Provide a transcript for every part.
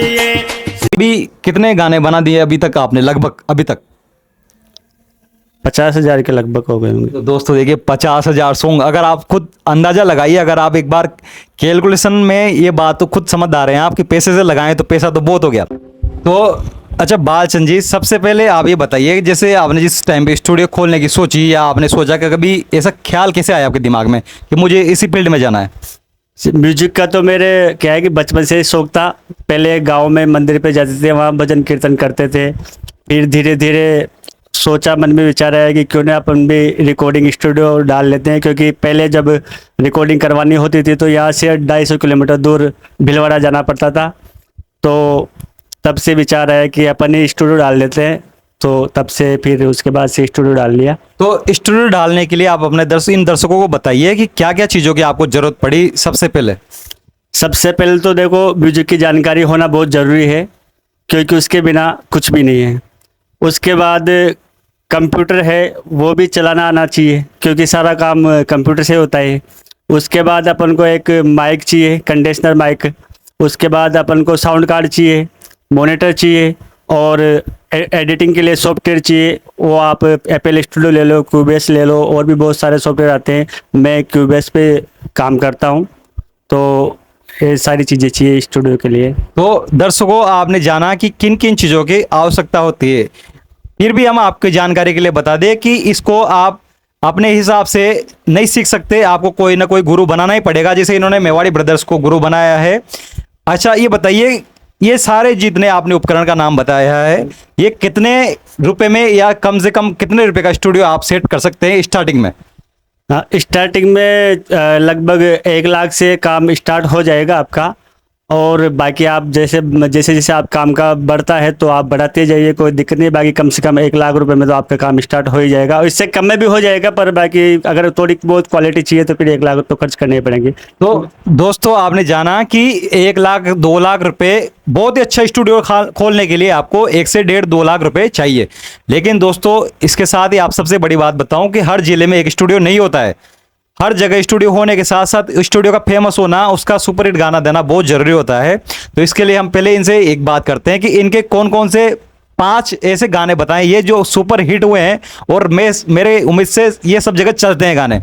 चाहिए। अभी कितने गाने बना दिए अभी तक आपने, लगभग अभी तक? 50,000 के लगभग हो गए होंगे। तो दोस्तों देखिए 50,000 सॉन्ग, अगर आप खुद अंदाजा लगाइए, अगर आप एक बार कैलकुलेशन में ये बात तो खुद समझदार हैं आप कि पैसे से लगाएं तो पैसा तो बहुत हो गया। तो अच्छा बालचंद जी, सबसे पहले आप ये बताइए कि जैसे आपने जिस टाइम पे स्टूडियो खोलने की सोची या आपने सोचा कि कभी ऐसा ख्याल कैसे आया आपके दिमाग में कि मुझे इसी फील्ड में जाना है? म्यूजिक का तो मेरे क्या है कि बचपन से ही शौक था। पहले गांव में मंदिर पे जाते थे, वहाँ भजन कीर्तन करते थे। फिर धीरे धीरे सोचा, मन में विचार आया कि क्यों ना अपन भी रिकॉर्डिंग स्टूडियो डाल लेते हैं, क्योंकि पहले जब रिकॉर्डिंग करवानी होती थी तो यहाँ से 250 किलोमीटर दूर भीलवाड़ा जाना पड़ता था। तो तब से विचार आया कि अपन ही स्टूडियो डाल लेते हैं। तो तब से फिर उसके बाद से स्टूडियो डाल लिया। तो स्टूडियो डालने के लिए आप अपने इन दर्शकों को बताइए कि क्या क्या चीज़ों की आपको ज़रूरत पड़ी सबसे पहले? सबसे पहले तो देखो, म्यूजिक की जानकारी होना बहुत ज़रूरी है, क्योंकि उसके बिना कुछ भी नहीं है। उसके बाद कंप्यूटर है, वो भी चलाना आना चाहिए, क्योंकि सारा काम कंप्यूटर से होता है। उसके बाद अपन को एक माइक चाहिए, कंडेंसर माइक। उसके बाद अपन को साउंड कार्ड चाहिए, मॉनिटर चाहिए, और एडिटिंग के लिए सॉफ्टवेयर चाहिए। वो आप एप्पल स्टूडियो ले लो, क्यूबेस ले लो, और भी बहुत सारे सॉफ्टवेयर आते हैं। मैं क्यूबेस पे काम करता हूँ। तो ये सारी चीज़ें चाहिए स्टूडियो के लिए। तो दर्शकों, आपने जाना कि किन किन चीज़ों की आवश्यकता होती है। फिर भी हम आपकी जानकारी के लिए बता दें कि इसको आप अपने हिसाब से नहीं सीख सकते, आपको कोई ना कोई गुरु बनाना ही पड़ेगा, जैसे इन्होंने मेवाड़ी ब्रदर्स को गुरु बनाया है। अच्छा ये बताइए, ये सारे जितने आपने उपकरण का नाम बताया है, ये कितने रुपए में या कम से कम कितने रुपए का स्टूडियो आप सेट कर सकते हैं स्टार्टिंग में? हाँ, स्टार्टिंग में लगभग 1 लाख से काम स्टार्ट हो जाएगा आपका। और बाकी आप जैसे जैसे जैसे आप काम का बढ़ता है तो आप बढ़ाते जाइए, कोई दिक्कत नहीं। बाकी कम से कम 1 लाख रुपए में तो आपका काम स्टार्ट हो ही जाएगा, और इससे कम में भी हो जाएगा। पर बाकी अगर थोड़ी बहुत क्वालिटी चाहिए तो फिर 1 लाख तो खर्च करने पड़ेंगे। तो दोस्तों, आपने जाना कि 1 लाख 2 लाख रुपए बहुत ही अच्छा स्टूडियो खोलने के लिए आपको 1 से 1.5-2 लाख रुपए चाहिए। लेकिन दोस्तों, इसके साथ ही आप सबसे बड़ी बात बताऊं कि हर जिले में एक स्टूडियो नहीं होता है। हर जगह स्टूडियो होने के साथ साथ स्टूडियो का फेमस होना, उसका सुपर हिट गाना देना बहुत जरूरी होता है। तो इसके लिए हम पहले इनसे एक बात करते हैं कि इनके कौन कौन से 5 ऐसे गाने बताएं ये जो सुपर हिट हुए हैं और मेरे उम्मीद से ये सब जगह चलते हैं गाने।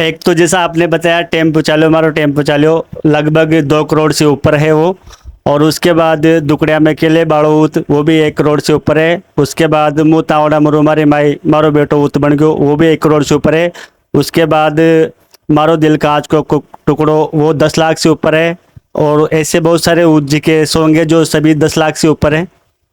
एक तो जैसा आपने बताया, टेम्पो चालो मारो टेम्पो चालो, लगभग 2 करोड़ से ऊपर है वो। और उसके बाद दुकड़िया में केले बाड़ो उत, वो भी 1 करोड़ से ऊपर है। उसके बाद मुँह तावड़ा मरो मारे माई मारो बेटो उत बन गयो, वो भी 1 करोड़ से ऊपर है। उसके बाद मारो दिल का आज को टुकड़ो, वो 10 लाख से ऊपर है। और ऐसे बहुत सारे उज्जी के सॉन्ग है जो सभी 10 लाख से ऊपर है।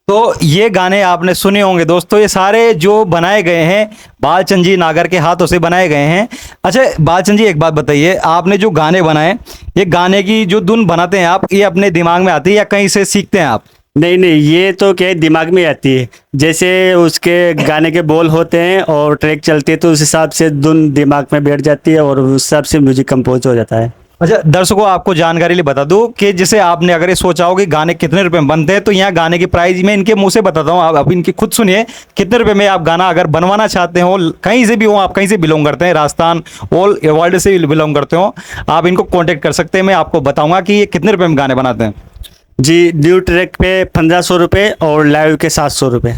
तो ये गाने आपने सुने होंगे दोस्तों, ये सारे जो बनाए गए हैं बालचंद जी नागर के हाथों से बनाए गए हैं। अच्छा बालचंद जी, एक बात बताइए, आपने जो गाने बनाए, ये गाने की जो धुन बनाते हैं आप, ये अपने दिमाग में आती है या कहीं से सीखते हैं आप? नहीं नहीं, ये तो क्या है, दिमाग में आती है। जैसे उसके गाने के बोल होते हैं और ट्रैक चलती है तो उस हिसाब से धुन दिमाग में बैठ जाती है और उस हिसाब से म्यूजिक कंपोज हो जाता है। अच्छा दर्शकों, आपको जानकारी लिए बता दूं कि जैसे आपने अगर ये सोचा हो कि गाने कितने रुपए में बनते हैं, तो यहाँ गाने की प्राइस मैं इनके मुंह से बताता हूँ, आप इनकी खुद सुनिए। कितने रुपए में आप गाना अगर बनवाना चाहते हो, कहीं से भी हो, आप कहीं से बिलोंग करते हैं, राजस्थान ऑल वर्ल्ड से बिलोंग करते हो, आप इनको कॉन्टेक्ट कर सकते हैं। मैं आपको बताऊंगा कि ये कितने रुपए में गाने बनाते हैं। जी, ड्यू ट्रैक पे 1500 रुपये और लाइव के 700 रुपये।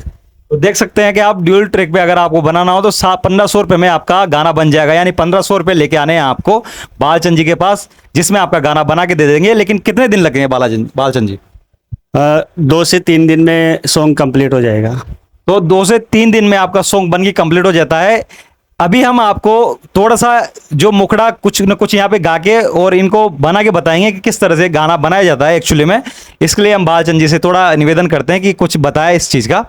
तो देख सकते हैं कि आप ड्यूल ट्रैक पे अगर आपको बनाना हो तो 1500 रुपये में आपका गाना बन जाएगा, यानी 1500 रुपये लेके आने हैं आपको बालचंद जी के पास, जिसमें आपका गाना बना के दे देंगे। लेकिन कितने दिन लगेंगे बालचंद जी? 2 से 3 दिन में सॉन्ग कंप्लीट हो जाएगा। तो 2 से 3 दिन में आपका सॉन्ग बन के कंप्लीट हो जाता है। अभी हम आपको थोड़ा सा जो मुखड़ा कुछ न कुछ यहाँ पे गा के और इनको बना के बताएंगे कि किस तरह से गाना बनाया जाता है एक्चुअली में। इसके लिए हम बालचंद जी से थोड़ा निवेदन करते हैं कि कुछ बताए इस चीज़ का।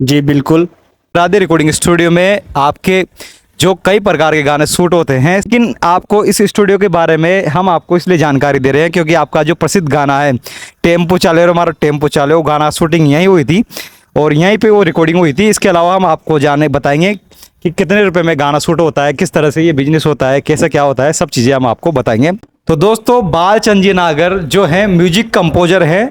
जी बिल्कुल। राधे रिकॉर्डिंग स्टूडियो में आपके जो कई प्रकार के गाने शूट होते हैं, लेकिन आपको इस स्टूडियो के बारे में हम आपको इसलिए जानकारी दे रहे हैं क्योंकि आपका जो प्रसिद्ध गाना है टेम्पो चाले रो हमारा टेम्पो चाले, वो गाना शूटिंग यहीं हुई थी और यहीं पे वो रिकॉर्डिंग हुई थी। इसके अलावा हम आपको बताएंगे कि कितने रुपए में गाना शूट होता है, किस तरह से ये बिजनेस होता है, कैसे क्या होता है, सब चीज़ें हम आपको बताएंगे। तो दोस्तों, बालचंद जी नागर जो है म्यूजिक कंपोजर है।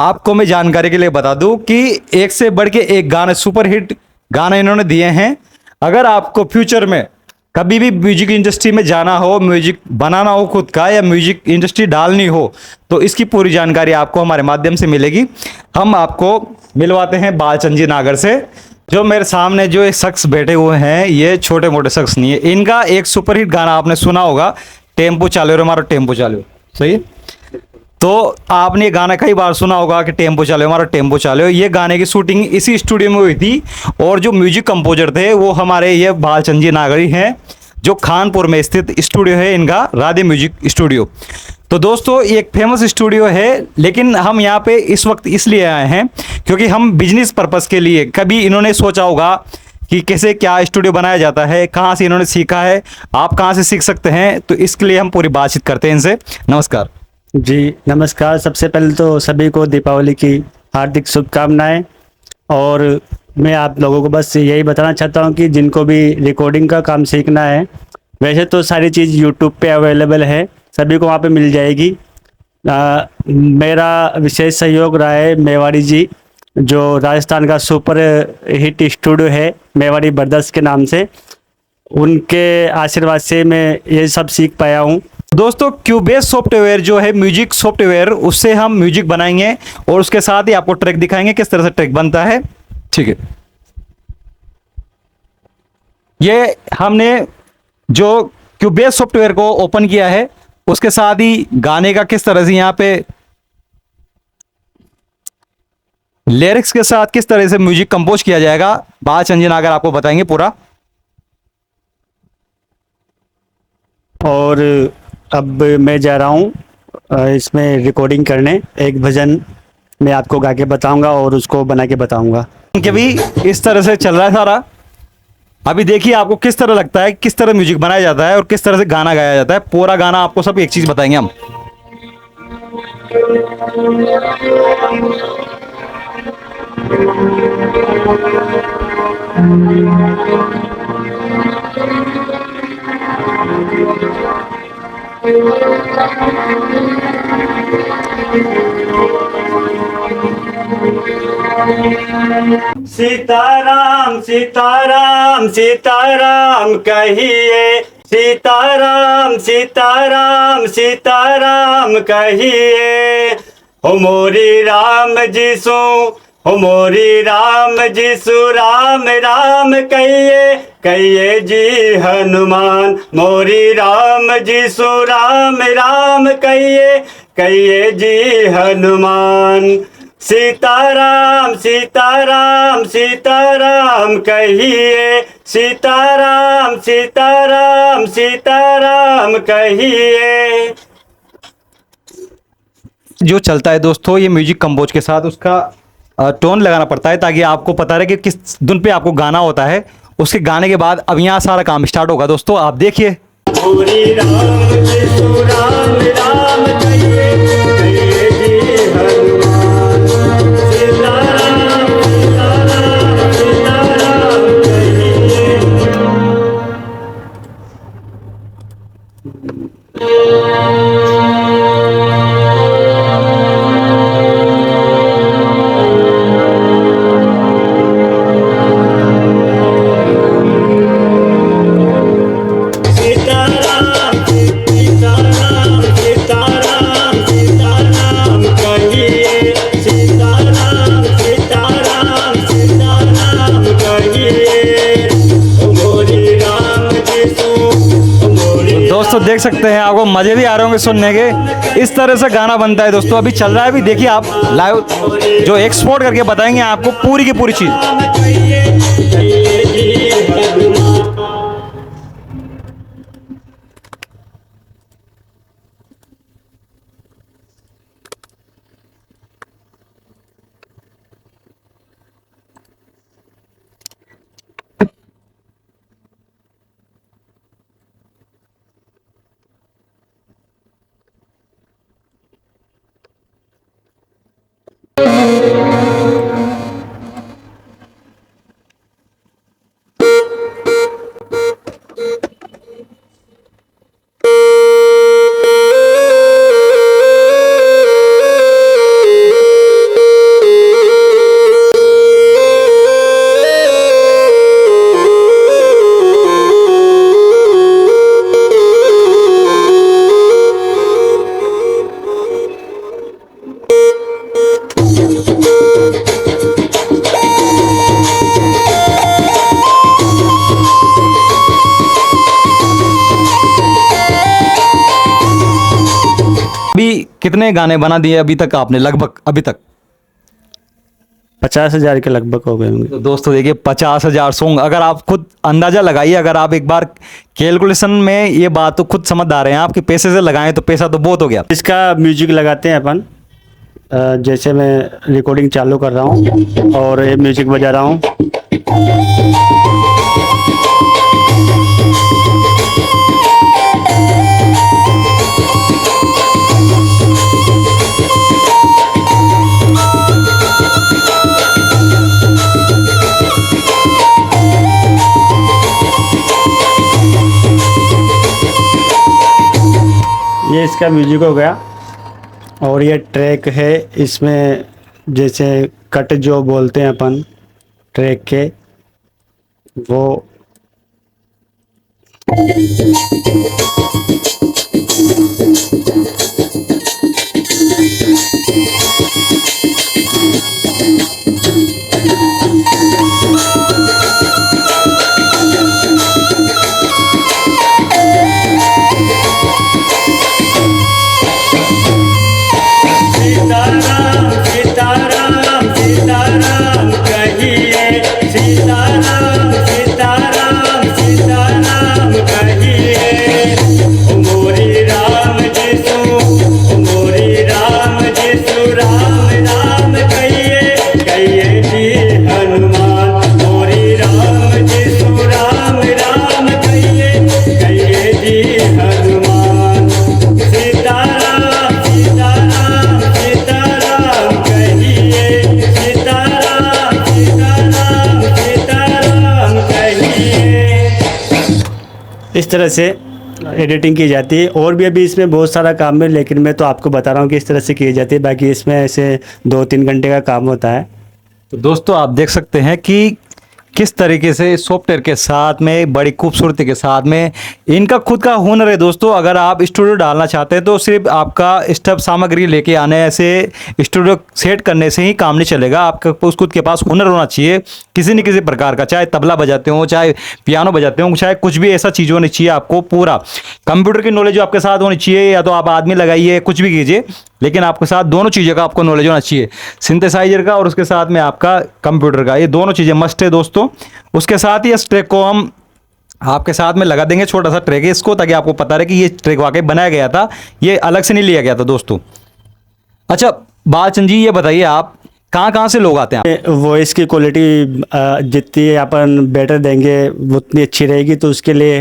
आपको मैं जानकारी के लिए बता दूं कि एक से बढ़ के एक गाने सुपर हिट गाने इन्होंने दिए हैं। अगर आपको फ्यूचर में कभी भी म्यूजिक इंडस्ट्री में जाना हो, म्यूजिक बनाना हो खुद का या म्यूजिक इंडस्ट्री डालनी हो, तो इसकी पूरी जानकारी आपको हमारे माध्यम से मिलेगी। हम आपको मिलवाते हैं बालचंद जी नागर से। जो मेरे सामने जो एक शख्स बैठे हुए हैं, ये छोटे मोटे शख्स नहीं है। इनका एक सुपरहिट गाना आपने सुना होगा, टेम्पो चालो रे हमारा टेम्पो चालो, सही है? तो आपने ये गाना कई बार सुना होगा कि टेम्पो चालो हमारा टेम्पो चालो। ये गाने की शूटिंग इसी स्टूडियो में हुई थी और जो म्यूजिक कंपोजर थे वो हमारे ये बालचंद जी नागरी हैं, जो खानपुर में स्थित स्टूडियो है इनका, राधे म्यूजिक स्टूडियो। तो दोस्तों ये एक फेमस स्टूडियो है, लेकिन हम यहाँ पे इस वक्त इसलिए आए हैं क्योंकि हम बिजनेस पर्पस के लिए, कभी इन्होंने सोचा होगा कि कैसे क्या स्टूडियो बनाया जाता है, कहाँ से इन्होंने सीखा है, आप कहाँ से सीख सकते हैं, तो इसके लिए हम पूरी बातचीत करते हैं इनसे। नमस्कार जी नमस्कार। सबसे पहले तो सभी को दीपावली की हार्दिक शुभकामनाएं। और मैं आप लोगों को बस यही बताना चाहता हूं कि जिनको भी रिकॉर्डिंग का काम सीखना है, वैसे तो सारी चीज़ यूट्यूब पे अवेलेबल है, सभी को वहां पे मिल जाएगी। मेरा विशेष सहयोग रहा है मेवाड़ी जी, जो राजस्थान का सुपर हिट स्टूडियो है मेवाड़ी ब्रदर्स के नाम से। उनके आशीर्वाद से मैं ये सब सीख पाया हूँ। दोस्तों, क्यूबेस सॉफ्टवेयर जो है म्यूजिक सॉफ्टवेयर, उससे हम म्यूजिक बनाएंगे और उसके साथ ही आपको ट्रैक दिखाएंगे किस तरह से ट्रैक बनता है। ठीक है, ये हमने जो क्यूबेस सॉफ्टवेयर को ओपन किया है, उसके साथ ही गाने का किस तरह से यहाँ पे लिरिक्स के साथ किस तरह से म्यूजिक कंपोज किया जाएगा, बालचंद जी नागर आपको बताएंगे पूरा। और अब मैं जा रहा हूँ इसमें रिकॉर्डिंग करने। एक भजन मैं आपको गा के बताऊंगा और उसको बना के बताऊंगा। कि भी इस तरह से चल रहा है सारा। अभी देखिए आपको किस तरह लगता है, किस तरह म्यूजिक बनाया जाता है और किस तरह से गाना गाया जाता है। पूरा गाना आपको सब एक चीज बताएंगे हम। सीताराम सीताराम सीताराम कहिए, सीताराम सीताराम सीताराम कहिए। हो मोरी राम जीसु, हो मोरी राम जीसु, राम राम कहिए, कहिए जी हनुमान। मोरी राम जीसु, राम राम कहिए, कहिए जी हनुमान। सीताराम सीताराम सीताराम कहिए, सीताराम सीताराम सीताराम कहिए। जो चलता है दोस्तों, ये म्यूजिक कंपोज के साथ उसका टोन लगाना पड़ता है ताकि आपको पता रहे कि किस धुन पे आपको गाना होता है। उसके गाने के बाद अब यहाँ सारा काम स्टार्ट होगा। दोस्तों आप देखिए। मोरी राम जीसु, राम राम कहिए, कहिए जी हनुमान। सीताराम सीताराम सीताराम कहिए। सीताराम सीताराम सीताराम सीताराम कहिए, सीताराम सीताराम सीताराम कहिए। ओ मोरी राम जीसु, ओ मोरी। दोस्तों देख सकते हैं, आपको मजे भी आ रहे होंगे सुनने के। इस तरह से गाना बनता है दोस्तों। अभी चल रहा है, अभी देखिए आप लाइव जो एक्सपोर्ट करके बताएंगे आपको पूरी की पूरी चीज। कहिए, कहिए जी हनुमान। कितने गाने बना दिए अभी तक आपने, लगभग अभी तक? 50,000 के लगभग हो गए होंगे। तो दोस्तों देखिए 50,000 सॉन्ग, अगर आप खुद अंदाजा लगाइए, अगर आप एक बार कैलकुलेशन में ये बात तो खुद समझदार हैं आप कि पैसे से लगाएं तो पैसा तो बहुत हो गया। इसका म्यूजिक लगाते हैं अपन। जैसे मैं रिकॉर्डिंग चालू कर रहा हूँ और ये म्यूजिक बजा रहा हूँ। ये इसका म्यूजिक हो गया। और ये ट्रैक है, इसमें जैसे कट जो बोलते हैं अपन ट्रैक के, वो सीताराम सीताराम सीताराम कहिए, सीताराम सीताराम सीताराम कहिए। ओ मोरी राम जिसु, ओ मोरी राम जिसु, राम राम कहिए, कहिए जी हनुमान। मोरी राम जिसु, राम राम कहिए, कहिए जी हनुमान। सीताराम सीताराम सीताराम कहिए, सीताराम सीताराम सीताराम कहिए। इस तरह से एडिटिंग की जाती है। और भी अभी इसमें बहुत सारा काम है, लेकिन मैं तो आपको बता रहा हूँ कि इस तरह से की जाती है। बाकी इसमें ऐसे 2-3 घंटे का काम होता है। तो दोस्तों आप देख सकते हैं कि किस तरीके से सॉफ्टवेयर के साथ में, बड़ी खूबसूरती के साथ में इनका खुद का हुनर है। दोस्तों अगर आप स्टूडियो डालना चाहते हैं तो सिर्फ आपका स्टफ सामग्री लेके आने से, स्टूडियो सेट करने से ही काम नहीं चलेगा। आपके खुद के पास हुनर होना चाहिए किसी न किसी प्रकार का, चाहे तबला बजाते हो, चाहे पियानो बजाते हो, चाहे कुछ भी ऐसा चीज़ होनी चाहिए। आपको पूरा कंप्यूटर की नॉलेज आपके साथ होनी चाहिए, या तो आप आदमी लगाइए कुछ भी कीजिए, लेकिन आपके साथ दोनों चीज़ों का आपको नॉलेज होना चाहिए, सिंथेसाइजर का और उसके साथ में आपका कंप्यूटर का। ये दोनों चीज़ें मस्ट है दोस्तों। उसके साथ ही इस ट्रैक को हम आपके साथ में लगा देंगे, छोटा सा ट्रैक है इसको, ताकि आपको पता रहे कि ये ट्रैक वाकई बनाया गया था, ये अलग से नहीं लिया गया था दोस्तों। अच्छा बालचंद जी, ये बताइए आप कहाँ से लोग आते हैं? वॉइस की क्वालिटी जितनी अपन बेटर देंगे उतनी अच्छी रहेगी, तो उसके लिए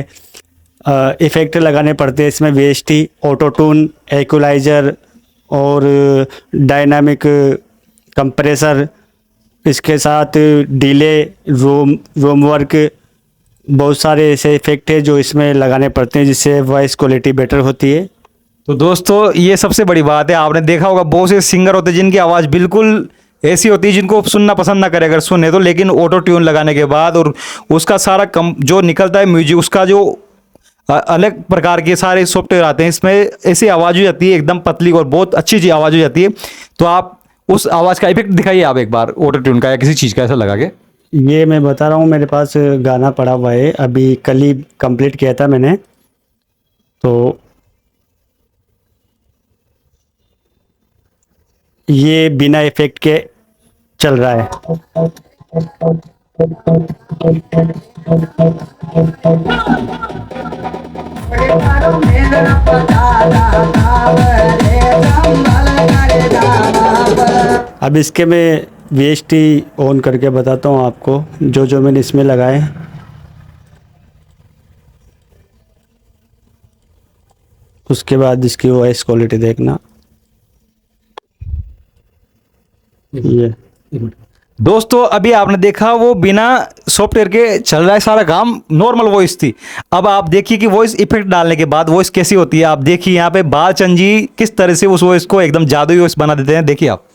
इफ़ेक्ट लगाने पड़ते हैं इसमें। वीएसटी, ऑटो ट्यून, इक्वलाइजर और डायनामिक कंप्रेसर, इसके साथ डिले, रोम वर्क, बहुत सारे ऐसे इफ़ेक्ट है जो इसमें लगाने पड़ते हैं, जिससे वॉइस क्वालिटी बेटर होती है। तो दोस्तों ये सबसे बड़ी बात है, आपने देखा होगा बहुत से सिंगर होते हैं जिनकी आवाज़ बिल्कुल ऐसी होती है जिनको सुनना पसंद ना करे अगर सुने तो, लेकिन ऑटो ट्यून लगाने के बाद और उसका सारा जो निकलता है म्यूजिक, उसका जो अलग प्रकार के सारे सॉफ्टवेयर आते हैं, इसमें ऐसी आवाज़ हो जाती है एकदम पतली और बहुत अच्छी सी आवाज़ हो जाती है। तो आप उस आवाज़ का इफेक्ट दिखाइए आप एक बार, ऑटो ट्यून का या किसी चीज़ का ऐसा लगा के। ये मैं बता रहा हूँ, मेरे पास गाना पड़ा हुआ है, अभी कल ही कंप्लीट किया था मैंने। तो ये बिना इफेक्ट के चल रहा है। अब इसके मैं वीएसटी ऑन करके बताता हूँ आपको, जो जो मैंने इसमें लगाए। उसके बाद इसकी वॉइस क्वालिटी देखना। ये दोस्तों अभी आपने देखा वो बिना सॉफ्टवेयर के चल रहा है सारा काम, नॉर्मल वॉइस थी। अब आप देखिए कि वॉइस इफेक्ट डालने के बाद वॉइस कैसी होती है। आप देखिए यहाँ पे बालचंद जी किस तरह से उस वॉइस को एकदम जादुई वॉइस बना देते हैं, देखिए आप।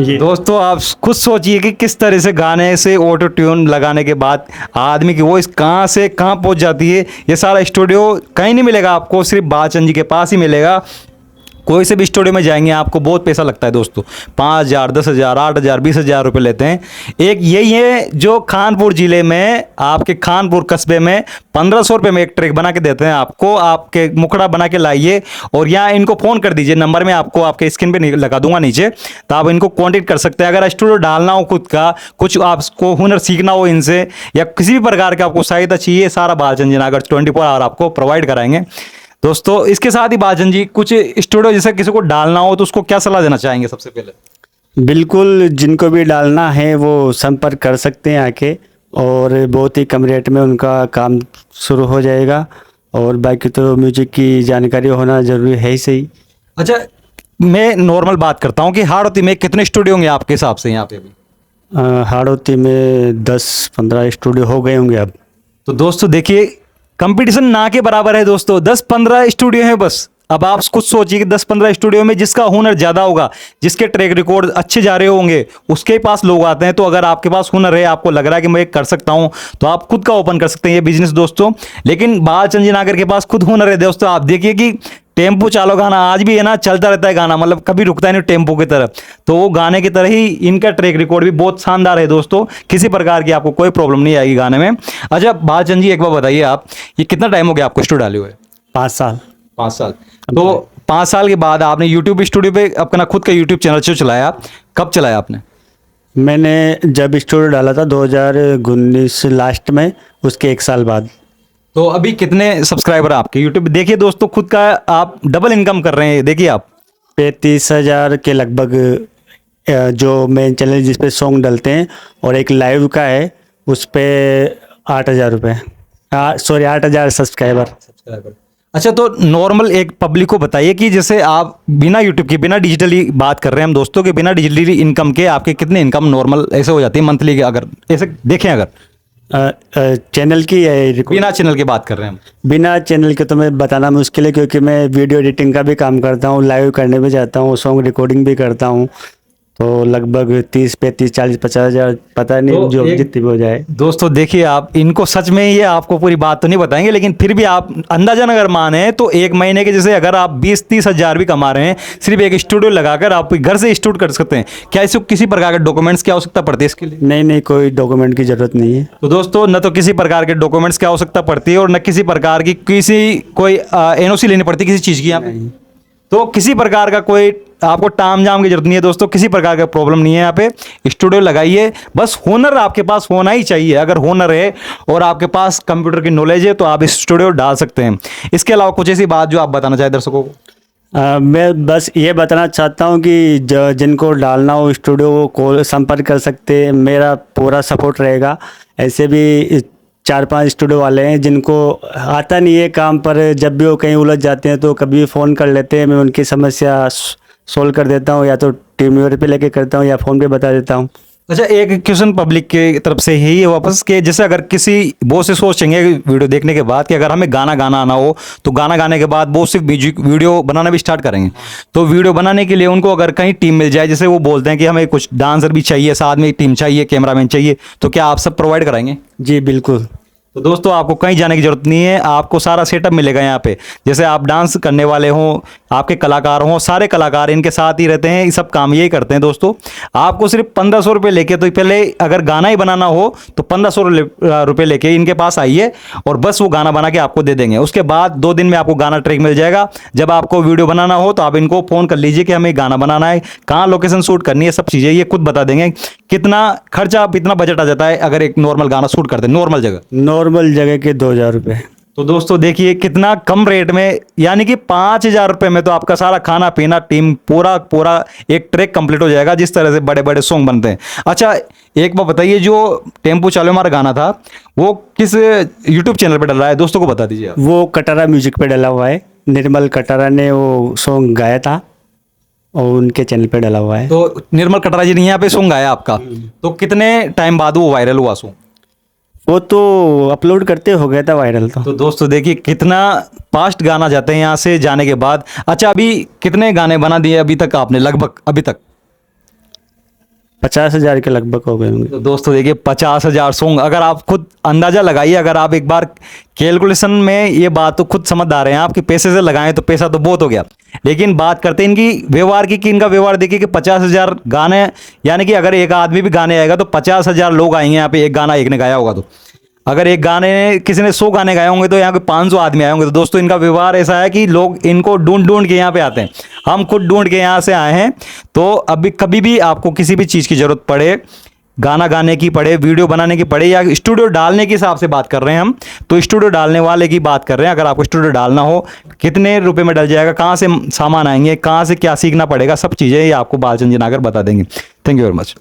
ये दोस्तों आप खुद सोचिए कि किस तरह से गाने से ऑटो ट्यून लगाने के बाद आदमी की वॉइस कहाँ से कहाँ पहुंच जाती है। ये सारा स्टूडियो कहीं नहीं मिलेगा आपको, सिर्फ बालचंद जी के पास ही मिलेगा। कोई से भी स्टूडियो में जाएंगे आपको बहुत पैसा लगता है दोस्तों, 5,000, 10,000, 8,000, 20,000 रुपये लेते हैं। एक यही है जो कानपुर ज़िले में, आपके कानपुर कस्बे में 1,500 रुपये में एक ट्रैक बना के देते हैं आपको। आपके मुखड़ा बना के लाइए और यहाँ इनको फ़ोन कर दीजिए, नंबर में आपको आपके स्क्रीन पे लगा दूंगा नीचे, तो आप इनको कॉन्टेक्ट कर सकते हैं। अगर स्टूडियो डालना हो खुद का, कुछ आपको हुनर सीखना हो इनसे, या किसी भी प्रकार का आपको सहायता चाहिए, सारा बालचंद जी नगर 24 आवर आपको प्रोवाइड कराएंगे दोस्तों। इसके साथ ही बालचंद जी कुछ स्टूडियो जैसे किसी को डालना हो तो उसको क्या सलाह देना चाहेंगे सबसे पहले? बिल्कुल, जिनको भी डालना है वो संपर्क कर सकते हैं आके, और बहुत ही कम रेट में उनका काम शुरू हो जाएगा। और बाकी तो म्यूजिक की जानकारी होना ज़रूरी है ही सही। अच्छा, मैं नॉर्मल बात करता हूँ कि हाड़ौती में कितने स्टूडियो होंगे आपके हिसाब से यहाँ पे अभी? हाड़ौती में 10-15 स्टूडियो हो गए होंगे अब। तो दोस्तों देखिए, कंपटीशन ना के बराबर है दोस्तों, 10-15 स्टूडियो हैं बस। अब आप खुद सोचिए कि 10-15 स्टूडियो में जिसका हुनर ज़्यादा होगा, जिसके ट्रैक रिकॉर्ड अच्छे जा रहे होंगे, उसके पास लोग आते हैं। तो अगर आपके पास हुनर है, आपको लग रहा है कि मैं कर सकता हूं, तो आप खुद का ओपन कर सकते हैं ये बिजनेस दोस्तों। लेकिन बालचंद जी नागर के पास खुद हुनर है दोस्तों। आप देखिए कि टेम्पो चालो गाना आज भी है ना, चलता रहता है गाना, मतलब कभी रुकता नहीं टेम्पो की तरफ। तो वो गाने की तरह ही इनका ट्रैक रिकॉर्ड भी बहुत शानदार है दोस्तों। किसी प्रकार की आपको कोई प्रॉब्लम नहीं आएगी गाने में। अच्छा बालचंद जी, एक बार बताइए आप, ये कितना टाइम हो गया आपको स्टूडियो डाले हुए? 5 साल। 5 साल। तो 5 साल के बाद आपने यूट्यूब स्टूडियो पे अपना खुद का यूट्यूब चैनल चलाया, कब चलाया आपने? मैंने जब स्टूडियो डाला था 2019 लास्ट में, उसके 1 साल बाद। तो अभी कितने सब्सक्राइबर हैं आपके यूट्यूब? देखिए दोस्तों, खुद का आप डबल इनकम कर रहे हैं। देखिए आप 35,000 के लगभग जो मेन चैनल जिस पे सॉन्ग डलते हैं, और एक लाइव का है उस पे 8,000 रुपये, सॉरी 8,000 सब्सक्राइबर। अच्छा, तो नॉर्मल एक पब्लिक को बताइए कि जैसे आप बिना यूट्यूब के, बिना डिजिटली बात कर रहे हैं हम दोस्तों के, बिना डिजिटली इनकम के आपके कितने इनकम नॉर्मल ऐसे हो जाती है मंथली के, अगर ऐसे देखें, अगर चैनल की बिना चैनल के बात कर रहे हैं हम? बिना चैनल के तो मैं बताना मुश्किल है, क्योंकि मैं वीडियो एडिटिंग का भी काम करता हूँ, लाइव करने भी जाता हूँ, सॉन्ग रिकॉर्डिंग भी करता हूँ। तो लगभग 30, 35, 40, 50,000, पता नहीं तो जो जितनी भी हो जाए। दोस्तों देखिए, आप इनको सच में ये आपको पूरी बात तो नहीं बताएंगे, लेकिन फिर भी आप अंदाजन अगर माने तो 1 महीने के जैसे अगर आप 20-30 हज़ार भी कमा रहे हैं, सिर्फ एक स्टूडियो लगाकर आप घर से शूट कर सकते हैं। क्या इसको किसी प्रकार के डॉक्यूमेंट्स की आवश्यकता पड़ती है इसके लिए? नहीं, कोई डॉक्यूमेंट की ज़रूरत नहीं है। तो दोस्तों, न तो किसी प्रकार के डॉक्यूमेंट्स की आवश्यकता पड़ती है और न किसी प्रकार की कोई एनओसी लेनी पड़ती किसी चीज़ की यहाँ पे। तो किसी प्रकार का कोई आपको ताम झाम की जरूरत नहीं है दोस्तों, किसी प्रकार का प्रॉब्लम नहीं है। यहाँ पे स्टूडियो लगाइए, बस हुनर आपके पास होना ही चाहिए। अगर हुनर है और आपके पास कंप्यूटर की नॉलेज है तो आप इस स्टूडियो डाल सकते हैं। इसके अलावा कुछ ऐसी बात जो आप बताना चाहें दर्शकों को? मैं बस ये बताना चाहता हूँ कि जिनको डालना हो स्टूडियो को संपर्क कर सकते हैं, मेरा पूरा सपोर्ट रहेगा। ऐसे भी 4-5 स्टूडियो वाले हैं जिनको आता नहीं है काम, पर जब भी वो कहीं उलझ जाते हैं तो कभी फ़ोन कर लेते हैं, मैं उनकी समस्या सोल्व कर देता हूँ, या तो टीम व्यूअर पे लेके करता हूँ या फ़ोन पे बता देता हूँ। अच्छा, एक क्वेश्चन पब्लिक के तरफ से ही है वापस के, जैसे अगर किसी बहुत से सोचेंगे वीडियो देखने के बाद कि अगर हमें गाना आना हो तो गाना गाने के बाद बहुत से म्यूजिक वीडियो बनाना भी स्टार्ट करेंगे। तो वीडियो बनाने के लिए उनको अगर कहीं टीम मिल जाए, जैसे वो बोलते हैं कि हमें कुछ डांसर भी चाहिए, साथ में टीम चाहिए, कैमरामैन चाहिए, तो क्या आप सब प्रोवाइड कराएंगे? जी बिल्कुल। तो दोस्तों, आपको कहीं जाने की जरूरत नहीं है, आपको सारा सेटअप मिलेगा यहाँ पे। जैसे आप डांस करने वाले हों, आपके कलाकार हों, सारे कलाकार इनके साथ ही रहते हैं, ये सब काम यही करते हैं दोस्तों। आपको सिर्फ 1,500 रुपये लेके, तो पहले अगर गाना ही बनाना हो तो 1,500 रुपये लेके इनके पास आइए और बस वो गाना बना के आपको दे देंगे। उसके बाद 2 दिन में आपको गाना ट्रैक मिल जाएगा। जब आपको वीडियो बनाना हो तो आप इनको फ़ोन कर लीजिए कि हमें गाना बनाना है, कहाँ लोकेशन शूट करनी है, सब चीज़ें ये खुद बता देंगे। कितना खर्चा, इतना बजट आ जाता है अगर एक नॉर्मल गाना शूट करते हैं नॉर्मल जगह के 2,000 रुपये। तो दोस्तों देखिए कितना कम रेट में, यानी कि 5,000 रुपये में तो आपका सारा खाना पीना, टीम पूरा एक ट्रैक कंप्लीट हो जाएगा, जिस तरह से बड़े बड़े सॉन्ग बनते हैं। अच्छा, एक बात बताइए, जो टेम्पो चालो हमारा गाना था वो किस यूट्यूब चैनल पे डल रहा है, दोस्तों को बता दीजिए आप। वो कटारा म्यूजिक पे डला हुआ है, निर्मल कटारा ने वो सॉन्ग गाया था और उनके चैनल पे डला हुआ है। तो निर्मल कटरा जी ने यहाँ पे सॉन्ग गाया आपका, तो कितने टाइम बाद वो वायरल हुआ सॉन्ग? वो तो अपलोड करते हो गया था वायरल। तो दोस्तों देखिए कितना फास्ट गाना जाते हैं यहाँ से जाने के बाद। अच्छा, अभी कितने गाने बना दिए अभी तक आपने लगभग अभी तक? 50,000 के लगभग हो गए होंगे। तो दोस्तों देखिए 50,000 सॉन्ग, अगर आप खुद अंदाजा लगाइए, अगर आप एक बार कैलकुलेशन में ये बात तो खुद समझदार हैं आप कि पैसे से लगाएं तो पैसा तो बहुत हो गया, लेकिन बात करते हैं इनकी व्यवहार की कि इनका व्यवहार देखिए कि 50,000 गाने, यानी कि अगर एक आदमी भी गाने आएगा तो 50,000 लोग आएंगे यहाँ पे, एक गाना एक ने गाया होगा तो अगर एक गाने किसी ने 100 गाने गाए होंगे तो यहाँ पे 500 आदमी आए होंगे। तो दोस्तों इनका व्यवहार ऐसा है कि लोग इनको ढूंढ ढूंढ के यहाँ पे आते हैं, हम खुद ढूंढ के यहाँ से आए हैं। तो अभी कभी भी आपको किसी भी चीज़ की ज़रूरत पड़े, गाना गाने की पड़े, वीडियो बनाने की पड़े, या स्टूडियो डालने के हिसाब से बात कर रहे हैं हम, तो स्टूडियो डालने वाले की बात कर रहे हैं। अगर आपको स्टूडियो डालना हो, कितने रुपए में डल जाएगा, कहाँ से सामान आएंगे, कहाँ से क्या सीखना पड़ेगा, सब चीज़ें ये आपको बालचंद जी नागर बता देंगे। Thank you very much.